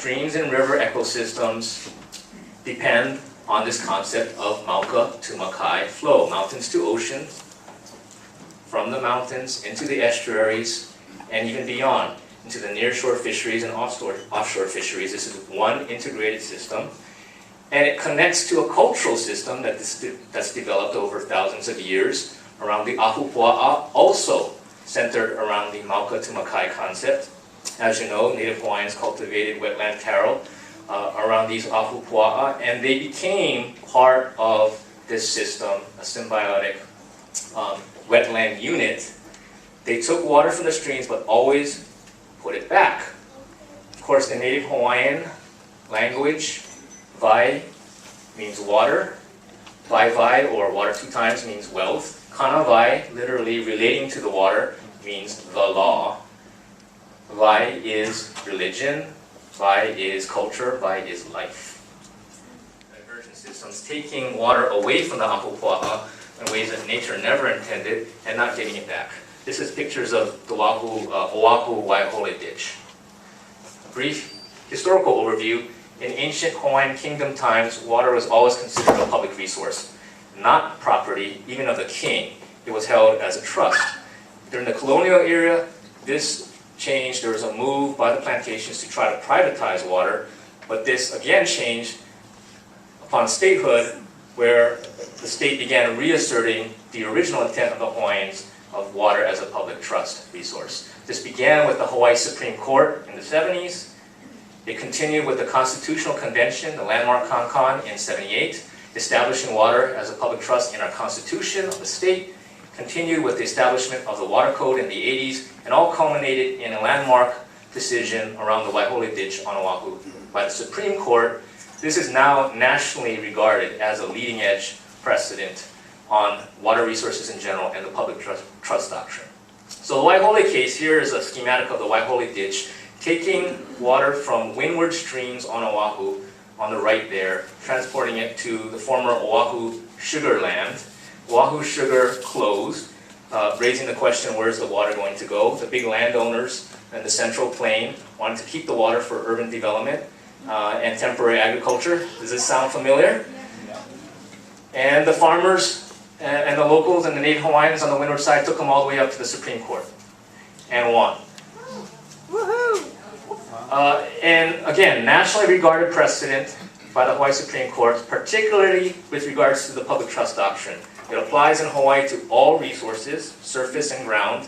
streams and river ecosystems depend on this concept of Mauka to Makai flow, mountains to ocean, from the mountains into the estuaries, and even beyond, into the nearshore fisheries and offshore fisheries. This is one integrated system. And it connects to a cultural system that's developed over thousands of years around the ahupua'a, also centered around the Mauka to Makai concept. As you know, Native Hawaiians cultivated wetland taro around these ahupua'a, and they became part of this system, a symbiotic wetland unit. They took water from the streams, but always put it back. Of course, the Native Hawaiian language, vai means water. Vai, or water two times, means wealth. Kana vai, literally relating to the water, means the law. Vai is religion. Vai is culture. Vai is life. Diversion systems taking water away from the ahupua'a in ways that nature never intended and not getting it back. This is pictures of the Oahu Waiāhole ditch. A brief historical overview. In ancient Hawaiian kingdom times, water was always considered a public resource, not property, even of the king. It was held as a trust. During the colonial era, this changed. There was a move by the plantations to try to privatize water, but this again changed upon statehood, where the state began reasserting the original intent of the Hawaiians of water as a public trust resource. This began with the Hawaii Supreme Court in the 70s. It continued with the Constitutional Convention, the landmark CONCON, in 78, establishing water as a public trust in our Constitution of the state, continued with the establishment of the Water Code in the 80s, and all culminated in a landmark decision around the Waiāhole ditch on Oahu by the Supreme Court. This is now nationally regarded as a leading-edge precedent on water resources in general and the public trust doctrine. So the Waiāhole case here is a schematic of the Waiāhole ditch, taking water from windward streams on Oahu, on the right there, transporting it to the former Oahu sugar land. Oahu sugar closed, raising the question, where's the water going to go? The big landowners in the Central Plain wanted to keep the water for urban development and temporary agriculture. Does this sound familiar? Yeah. And the farmers and the locals and the Native Hawaiians on the windward side took them all the way up to the Supreme Court and won. And again, nationally regarded precedent by the Hawaii Supreme Court, particularly with regards to the public trust doctrine. It applies in Hawaii to all resources, surface and ground.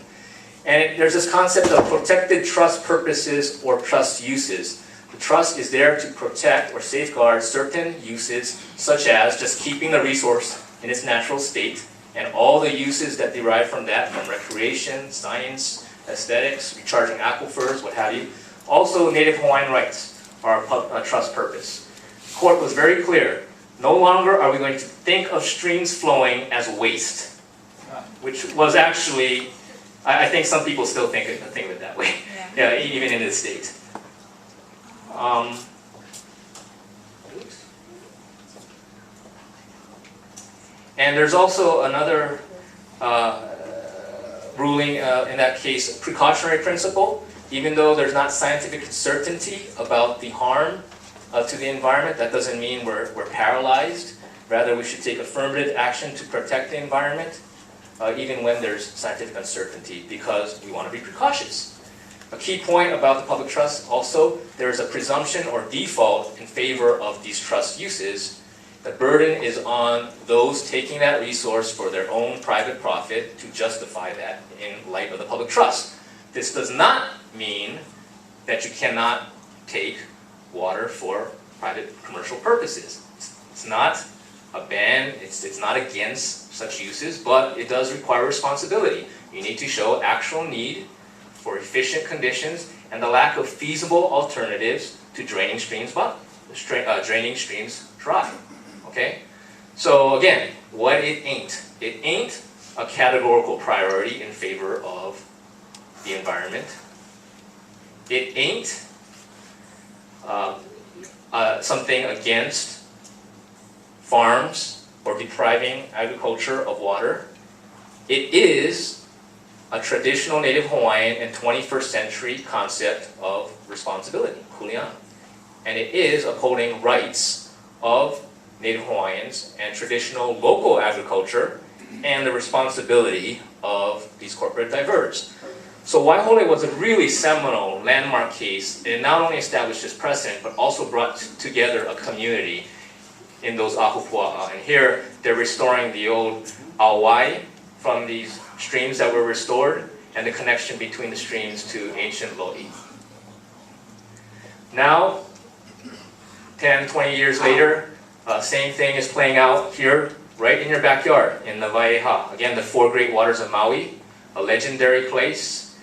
And there's this concept of protected trust purposes or trust uses. The trust is there to protect or safeguard certain uses, such as just keeping the resource in its natural state, and all the uses that derive from that, from recreation, science, aesthetics, recharging aquifers, what have you. Also, Native Hawaiian rights are a trust purpose. The court was very clear. No longer are we going to think of streams flowing as waste, which was actually, I think some people still think of it that way, yeah, even in the state. And there's also another ruling in that case, precautionary principle. Even though there's not scientific certainty about the harm to the environment, that doesn't mean we're paralyzed. Rather, we should take affirmative action to protect the environment, even when there's scientific uncertainty, because we want to be precautious. A key point about the public trust also, there is a presumption or default in favor of these trust uses. The burden is on those taking that resource for their own private profit to justify that in light of the public trust. This does not mean that you cannot take water for private commercial purposes. It's not a ban, it's not against such uses, but it does require responsibility. You need to show actual need for efficient conditions and the lack of feasible alternatives to draining streams dry. Okay? So again, what it ain't. It ain't a categorical priority in favor of the environment. It ain't something against farms or depriving agriculture of water. It is a traditional Native Hawaiian and 21st century concept of responsibility, kuleana. and it is upholding rights of Native Hawaiians and traditional local agriculture and the responsibility of these corporate diverters. So Waiāhole was a really seminal landmark case. It not only established this precedent, but also brought together a community in those ahupua'a. And here, they're restoring the old awai from these streams that were restored, and the connection between the streams to ancient lo'i. Now, 10, 20 years later, same thing is playing out here, right in your backyard, in the Waiāhole. Again, the four great waters of Maui, a legendary place.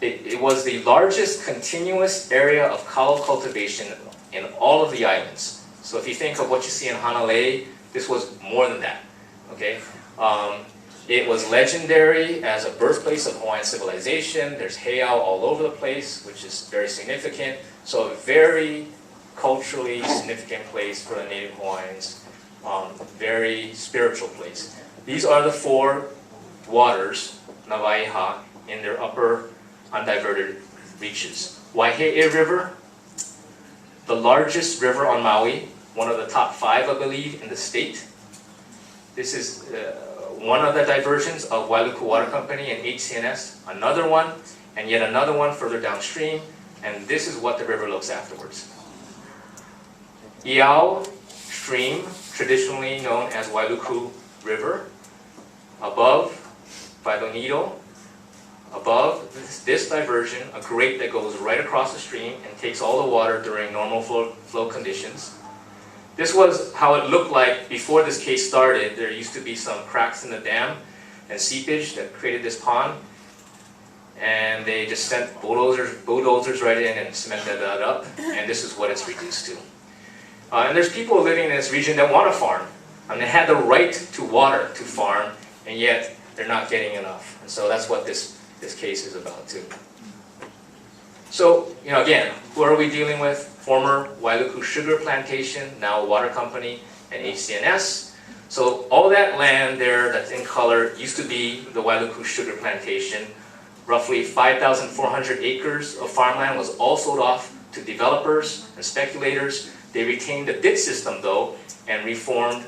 It was the largest continuous area of kalo cultivation in all of the islands. So if you think of what you see in Hanalei, this was more than that. Okay? It was legendary as a birthplace of Hawaiian civilization. There's heiau all over the place, which is very significant. So a very culturally significant place for the Native Hawaiians. Very spiritual place. These are the four waters, na Waiāhole, in their upper undiverted reaches. Waihe'e River, the largest river on Maui, one of the top 5, I believe, in the state. This is one of the diversions of Wailuku Water Company and HCNS, another one, and yet another one further downstream, and this is what the river looks afterwards. Iao stream, traditionally known as Wailuku River, above Vailonido, above this diversion, a grate that goes right across the stream and takes all the water during normal flow conditions. This was how it looked like before this case started. There used to be some cracks in the dam and seepage that created this pond. And they just sent bulldozers right in and cemented that up. And this is what it's reduced to. And there's people living in this region that want to farm. And they had the right to water to farm, and yet they're not getting enough. And so that's what this case is about too. So, again, who are we dealing with? Former Wailuku Sugar Plantation, now a water company, and HCNS. So all that land there that's in color used to be the Wailuku Sugar Plantation. Roughly 5,400 acres of farmland was all sold off to developers and speculators. They retained the DIT system though, and reformed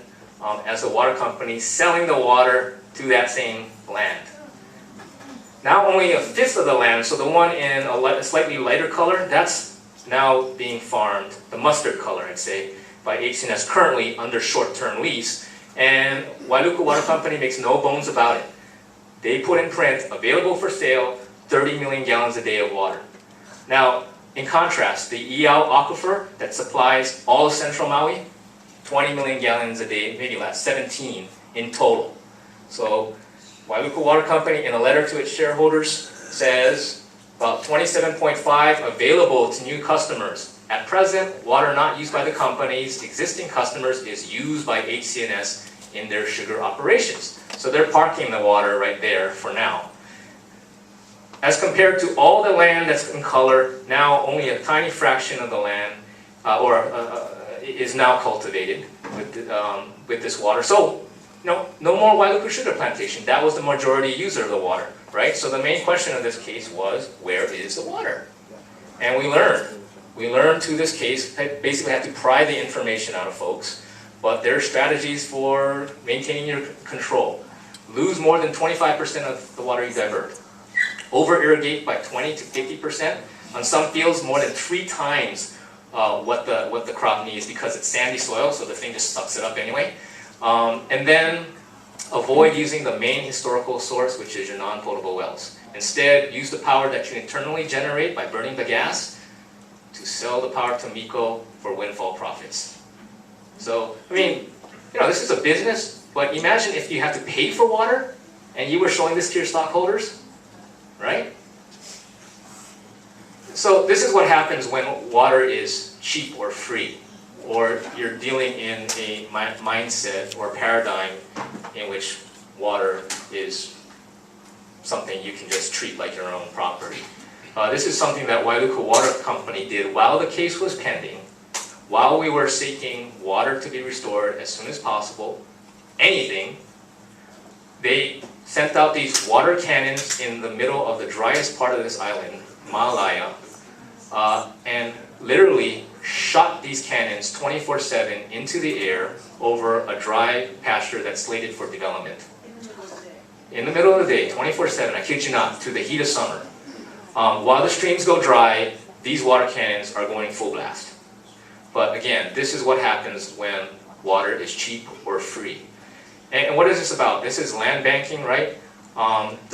as a water company, selling the water to that same land. Now only 1/5 of the land, so the one in a slightly lighter color, that's now being farmed, the mustard color I'd say, by HCNS currently under short-term lease. And Wailuku Water Company makes no bones about it. They put in print, available for sale, 30 million gallons a day of water. Now, in contrast, the Iao aquifer that supplies all of central Maui, 20 million gallons a day, maybe less, 17 in total. So Wailuku Water Company, in a letter to its shareholders, says about 27.5 available to new customers. At present, water not used by the company's existing customers is used by HCNS in their sugar operations. So they're parking the water right there for now. As compared to all the land that's in color, now only a tiny fraction of the land is now cultivated with this water. So, no more Wailuku Sugar Plantation. That was the majority user of the water, right? So the main question of this case was, where is the water? And we learned to this case, basically have to pry the information out of folks, but there are strategies for maintaining your control. Lose more than 25% of the water you divert. Over-irrigate by 20 to 50%. On some fields, more than 3 times what the crop needs because it's sandy soil, so the thing just sucks it up anyway. And then avoid using the main historical source, which is your non-potable wells. Instead, use the power that you internally generate by burning the gas to sell the power to Miko for windfall profits. So, I mean, this is a business, but imagine if you had to pay for water and you were showing this to your stockholders, right? So this is what happens when water is cheap or free, or you're dealing in a mindset or paradigm in which water is something you can just treat like your own property. This is something that Wailuku Water Company did while the case was pending, while we were seeking water to be restored as soon as possible, anything. They sent out these water cannons in the middle of the driest part of this island, Malaya, and literally shot these cannons 24/7 into the air over a dry pasture that's slated for development. In the middle of the day, 24/7, I kid you not, through the heat of summer. While the streams go dry, these water cannons are going full blast. But again, this is what happens when water is cheap or free. And what is this about? This is land banking, right?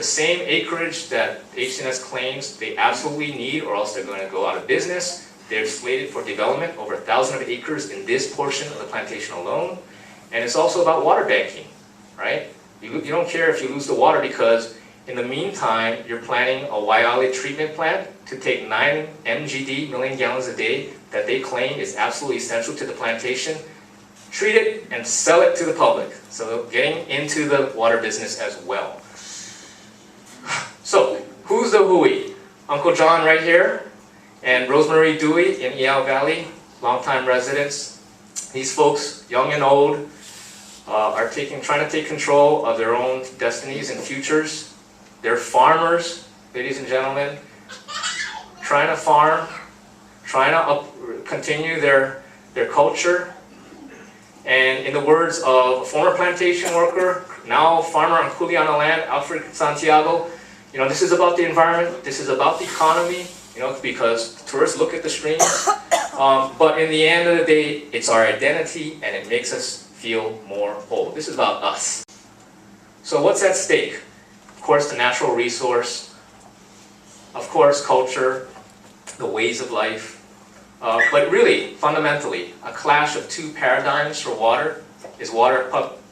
The same acreage that HCNS claims they absolutely need, or else they're going to go out of business. They're slated for development, over 1,000 acres in this portion of the plantation alone. And it's also about water banking, right? You don't care if you lose the water, because in the meantime, you're planning a Waiāhole treatment plant to take 9 MGD, million gallons a day, that they claim is absolutely essential to the plantation, treat it and sell it to the public. So getting into the water business as well. So, who's the hui? Uncle John right here, and Rosemary Dewey in Waiāhole Valley, longtime residents. These folks, young and old, are trying to take control of their own destinies and futures. They're farmers, ladies and gentlemen, trying to farm, trying to continue their culture. And in the words of a former plantation worker, now farmer on Kuleana land, Alfred Santiago, this is about the environment, this is about the economy, because tourists look at the streams. But in the end of the day, it's our identity, and it makes us feel more whole. This is about us. So what's at stake? Of course, the natural resource. Of course, culture, the ways of life. But really, fundamentally, a clash of two paradigms for water. Is water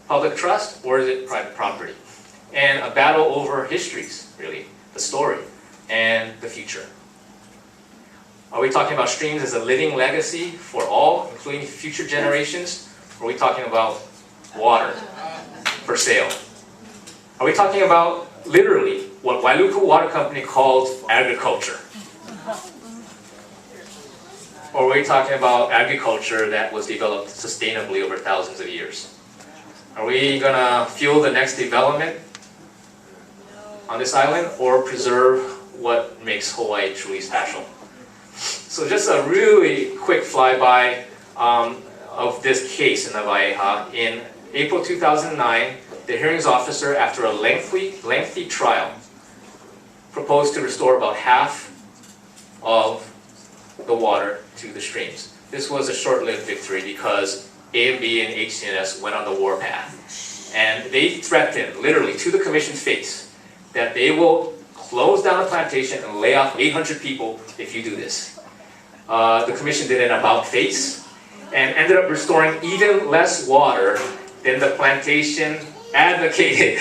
public trust, or is it private property? And a battle over histories, really, the story, and the future. Are we talking about streams as a living legacy for all, including future generations? Or are we talking about water for sale? Are we talking about, literally, what Wailuku Water Company calls agriculture? Or are we talking about agriculture that was developed sustainably over thousands of years? Are we going to fuel the next development on this island, or preserve what makes Hawaii truly special? So just a really quick flyby of this case in the Waiāhole. In April 2009, the hearings officer, after a lengthy trial, proposed to restore about half of the water to the streams. This was a short-lived victory, because A&B and HCNS went on the warpath. And they threatened, literally to the commission's face, that they will close down the plantation and lay off 800 people if you do this. The commission did an about-face and ended up restoring even less water than the plantation advocated.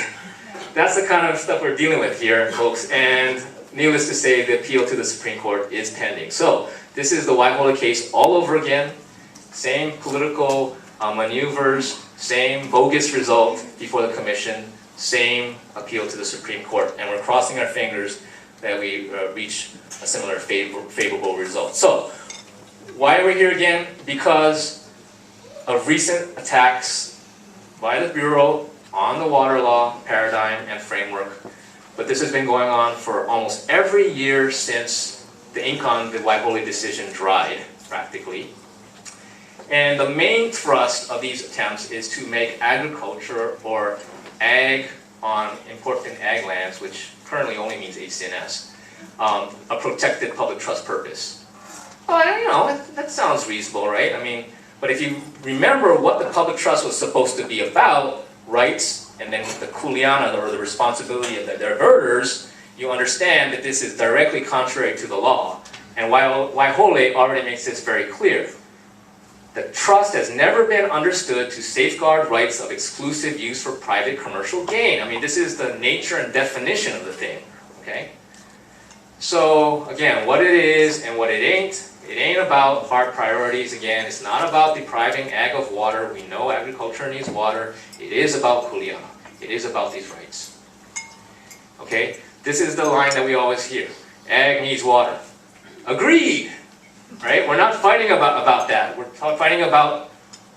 That's the kind of stuff we're dealing with here, folks. And needless to say, the appeal to the Supreme Court is pending. So this is the Waiāhole case all over again. Same political maneuvers, same bogus result before the commission, same appeal to the Supreme Court. And we're crossing our fingers that we reach a similar favorable result. So why are we here again? Because of recent attacks by the Bureau on the water law paradigm and framework. But this has been going on for almost every year since the ink on the Waiāhole decision dried, practically. And the main thrust of these attempts is to make agriculture, or ag on important ag lands, which currently only means HCNS, a protected public trust purpose. Well, that sounds reasonable, right? But if you remember what the public trust was supposed to be about, rights, and then the kuleana, or the responsibility of the diverters, you understand that this is directly contrary to the law. And Waiāhole already makes this very clear. The trust has never been understood to safeguard rights of exclusive use for private commercial gain. This is the nature and definition of the thing, okay? So, again, what it is and what it ain't about hard priorities. Again, it's not about depriving ag of water. We know agriculture needs water. It is about kuleana. It is about these rights. Okay? This is the line that we always hear. Ag needs water. Agreed! Right? We're not fighting about that. We're fighting about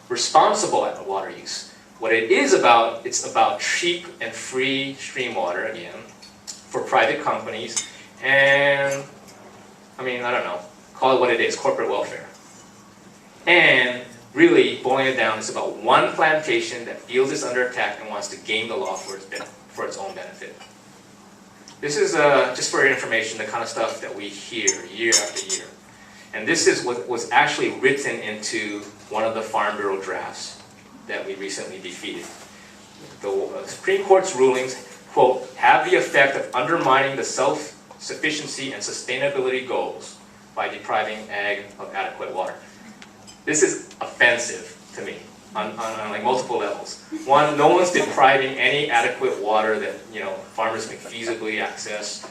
responsible water use. What it is about, it's about cheap and free stream water, again, for private companies. And, I don't know, call it what it is, corporate welfare. And really, boiling it down, it's about one plantation that feels it's under attack and wants to game the law for its own benefit. This is, just for your information, the kind of stuff that we hear year after year. And this is what was actually written into one of the Farm Bureau drafts that we recently defeated. The Supreme Court's rulings, quote, have the effect of undermining the self-sufficiency and sustainability goals by depriving ag of adequate water. This is offensive to me on like multiple levels. One, no one's depriving any adequate water that farmers can feasibly access.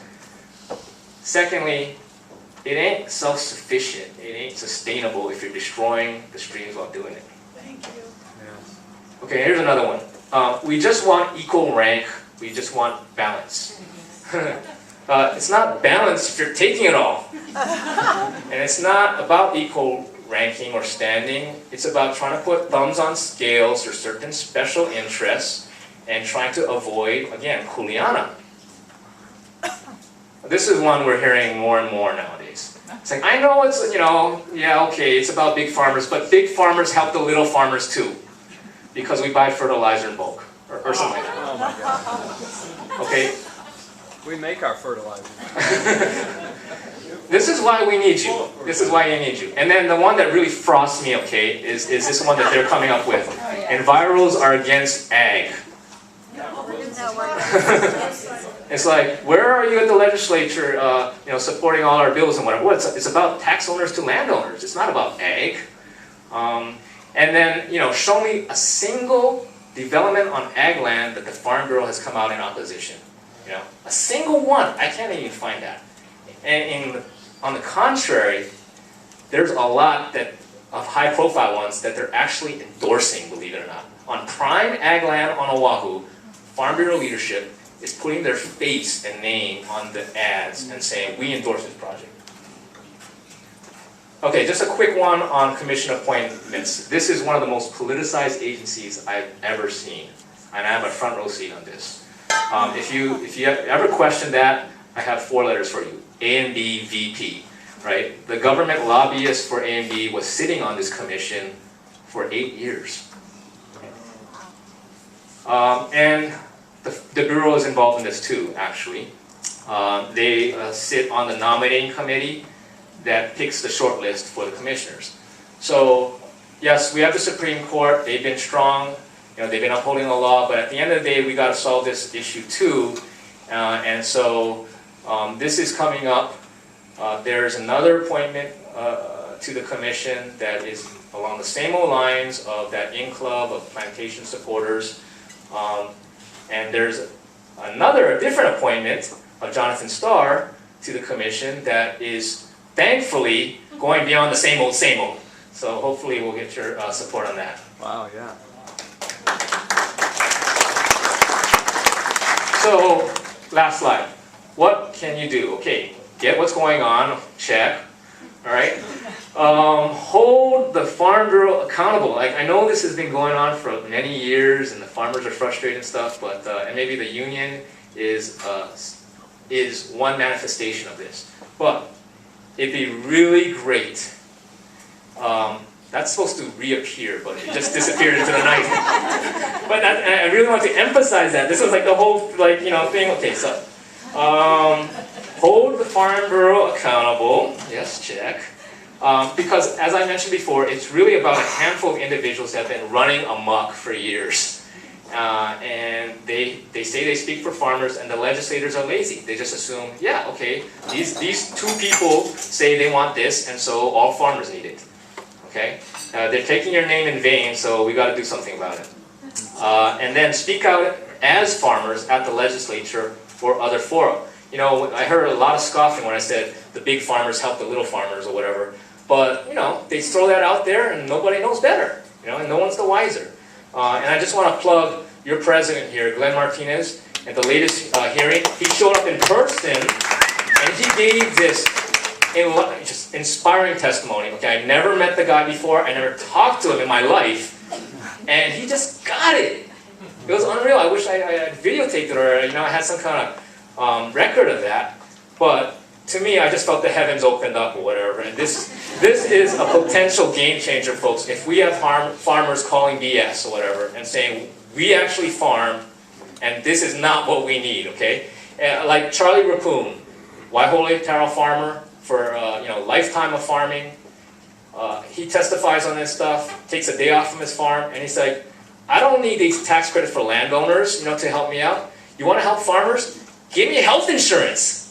Secondly, it ain't self-sufficient. It ain't sustainable if you're destroying the streams while doing it. Thank you. Yeah. Okay, here's another one. We just want equal rank. We just want balance. It's not balance if you're taking it all. And it's not about equal ranking or standing. It's about trying to put thumbs on scales for certain special interests and trying to avoid, again, kuleana. This is one we're hearing more and more nowadays. It's like, I know it's, yeah, okay, it's about big farmers, but big farmers help the little farmers too, because we buy fertilizer in bulk, or something like that. Oh my God. Okay? We make our fertilizer. This is why we need you. This is why I need you. And then the one that really frosts me, okay, is this one that they're coming up with. Enviros are against ag. It's like, where are you at the legislature, supporting all our bills and whatever? Well, it's about tax owners to landowners. It's not about ag. And then, show me a single development on ag land that the Farm Bureau has come out in opposition. A single one. I can't even find that. And on the contrary, there's a lot of high-profile ones that they're actually endorsing, believe it or not. On prime ag land on Oahu, Farm Bureau leadership is putting their face and name on the ads and saying, we endorse this project. Okay, just a quick one on commission appointments. This is one of the most politicized agencies I've ever seen, and I have a front row seat on this. If you ever question that, I have 4 letters for you. A&B VP, right? The government lobbyist for A&B was sitting on this commission for 8 years. And the Bureau is involved in this too, actually. They sit on the nominating committee that picks the short list for the commissioners. So, yes, we have the Supreme Court. They've been strong. They've been upholding the law, but at the end of the day, we got to solve this issue too. And so, this is coming up. There's another appointment to the commission that is along the same old lines of that in-club of plantation supporters. And there's a different appointment of Jonathan Starr to the commission that is thankfully going beyond the same old, same old. So hopefully we'll get your support on that. Wow, yeah. So, last slide. What can you do? Okay, get what's going on, check. All right. Hold the Farm Bureau accountable. Like, I know this has been going on for many years, and the farmers are frustrated and stuff. But and maybe the union is one manifestation of this. But it'd be really great. That's supposed to reappear, but it just disappeared into the night. But I really want to emphasize that. This is like the whole thing. Okay, so. Hold the Farm Bureau accountable, yes, check. Because as I mentioned before, it's really about a handful of individuals that have been running amok for years. And they say they speak for farmers, and the legislators are lazy. They just assume, yeah, okay, these 2 people say they want this, and so all farmers need it. Okay? They're taking your name in vain, so we got to do something about it. And then speak out as farmers at the legislature or other fora. I heard a lot of scoffing when I said the big farmers help the little farmers or whatever. But, they throw that out there and nobody knows better, and no one's the wiser. And I just want to plug your president here, Glenn Martinez, at the latest hearing. He showed up in person and he gave this just inspiring testimony. Okay, I never met the guy before. I never talked to him in my life. And he just got it. It was unreal. I wish I had videotaped it or I had some kind of record of that. But to me, I just felt the heavens opened up or whatever. And this is a potential game changer, folks. If we have farmers calling BS or whatever and saying, we actually farm and this is not what we need, okay? Like Charlie Raccoon, Waiāhole taro farmer for lifetime of farming. He testifies on this stuff, takes a day off from his farm, and he's like, I don't need these tax credits for landowners, to help me out. You want to help farmers? Give me health insurance.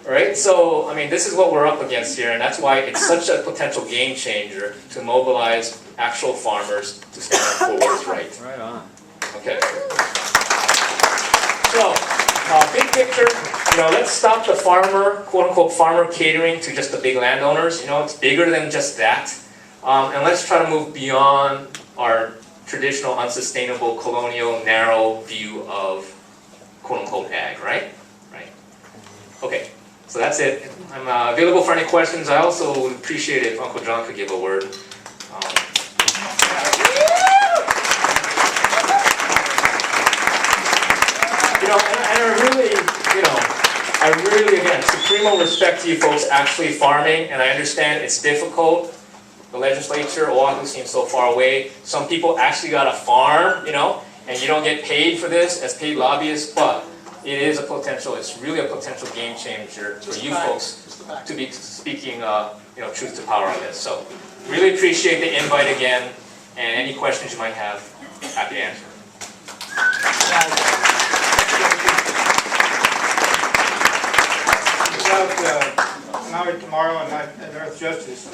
Right? So, I mean, this is what we're up against here, and that's why it's such a potential game changer to mobilize actual farmers to stand up for what is right. Right on. Okay. So, big picture, let's stop the farmer, quote-unquote farmer catering to just the big landowners. It's bigger than just that. And let's try to move beyond our traditional, unsustainable, colonial, narrow view of quote-unquote ag, right? Right. Okay. So that's it. I'm available for any questions. I also would appreciate it if Uncle John could give a word. I really, again, supremo respect to you folks actually farming, and I understand it's difficult. The legislature, Oahu seems so far away. Some people actually got a farm, and you don't get paid for this as paid lobbyists, but it is a potential, it's really a potential game changer for you folks to be speaking, truth to power on this. So, really appreciate the invite again, and any questions you might have, happy to answer. Without Maui tomorrow and Earth Justice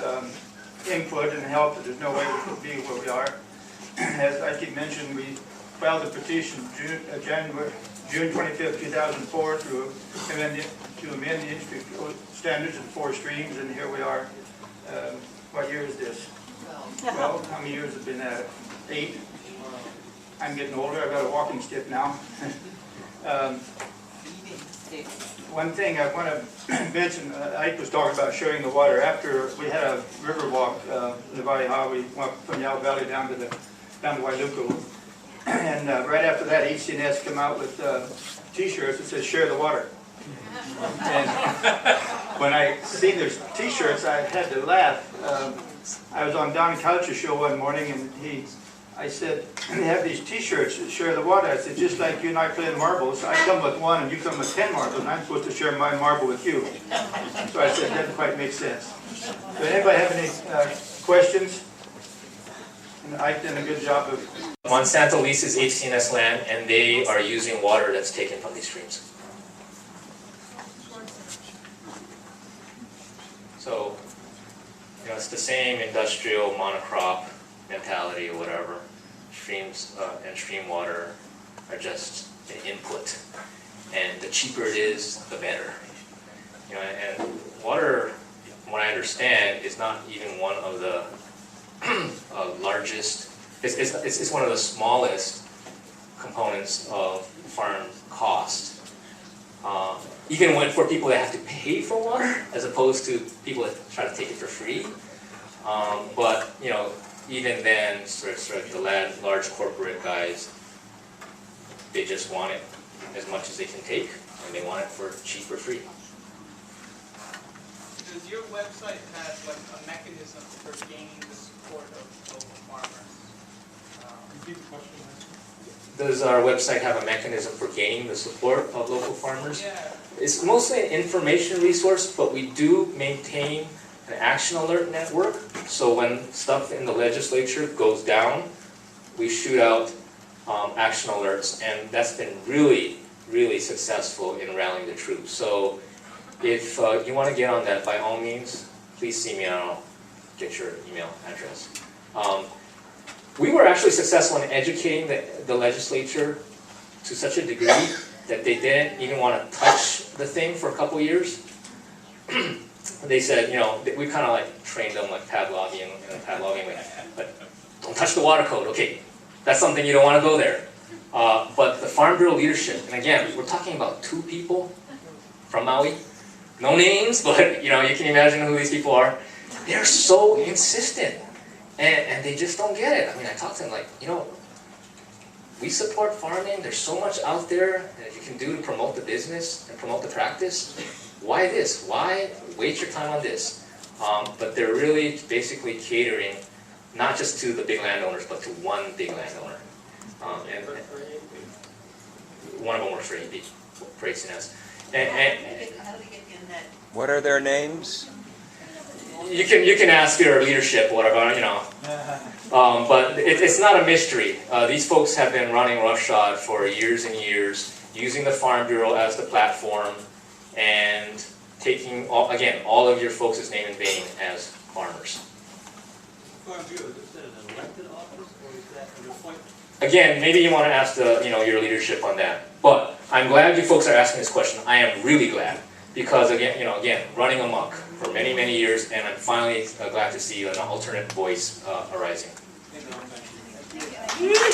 input and help, there's no way we could be where we are. As I keep mentioning, we filed a petition June 25th, 2004 to amend the industry standards in 4 streams, and here we are. What year is this? 12? How many years have been at it? 8? I'm getting older. I've got a walking stick now. One thing I want to mention, Ike was talking about sharing the water. After we had a river walk in the Waiāhole, we walked from Yao Valley down to Wailuku. And right after that, HCNS came out with T-shirts that says "Share the Water." And when I seen their T-shirts, I had to laugh. I was on Don Couch's show one morning, and I said, "They have these T-shirts that share the water." I said, "Just like you and I playing marbles, I come with 1 and you come with 10 marbles, and I'm supposed to share my marble with you." So I said, "That doesn't quite make sense." So anybody have any questions? And Ike did a good job of. Monsanto leases HCNS land, and they are using water that's taken from these streams. So, it's the same industrial monocrop mentality or whatever. Streams and stream water are just an input, and the cheaper it is, the better. And water, from what I understand, is not even one of the largest. It's one of the smallest components of farm cost. Even for people that have to pay for water, as opposed to people that try to take it for free. But even then, sort of the large corporate guys, they just want it as much as they can take, and they want it for cheap or free. Does your website have like a mechanism for gaining the support of local farmers? Repeat the question. Does our website have a mechanism for gaining the support of local farmers? Yeah. It's mostly an information resource, but we do maintain an action alert network. So when stuff in the legislature goes down, we shoot out action alerts, and that's been really, really successful in rallying the troops. So if you want to get on that, by all means, please see me and I'll get your email address. We were actually successful in educating the legislature to such a degree that they didn't even want to touch the thing for a couple years. They said, we kind of like trained them like padlogging, like, don't touch the water code. Okay, that's something you don't want to go there. But the Farm Bureau leadership, and again, we're talking about 2 people from Maui, no names, but you can imagine who these people are. They're so insistent, and they just don't get it. I mean, I talked to them like, we support farming. There's so much out there that you can do to promote the business and promote the practice. Why this? Why waste your time on this? But they're really basically catering not just to the big landowners, but to one big landowner. And one of them works for AB, for HNS. And How do they get in that? What are their names? you can ask your leadership, whatever, you know. But it's not a mystery. These folks have been running roughshod for years and years, using the Farm Bureau as the platform, and taking, all of your folks' name in vain as farmers. Farm Bureau, is that an elected office or is that an appointment? Again, maybe you want to ask your leadership on that. But I'm glad you folks are asking this question. I am really glad, because again, running amok for many, many years, and I'm finally glad to see an alternate voice arising. Thank you.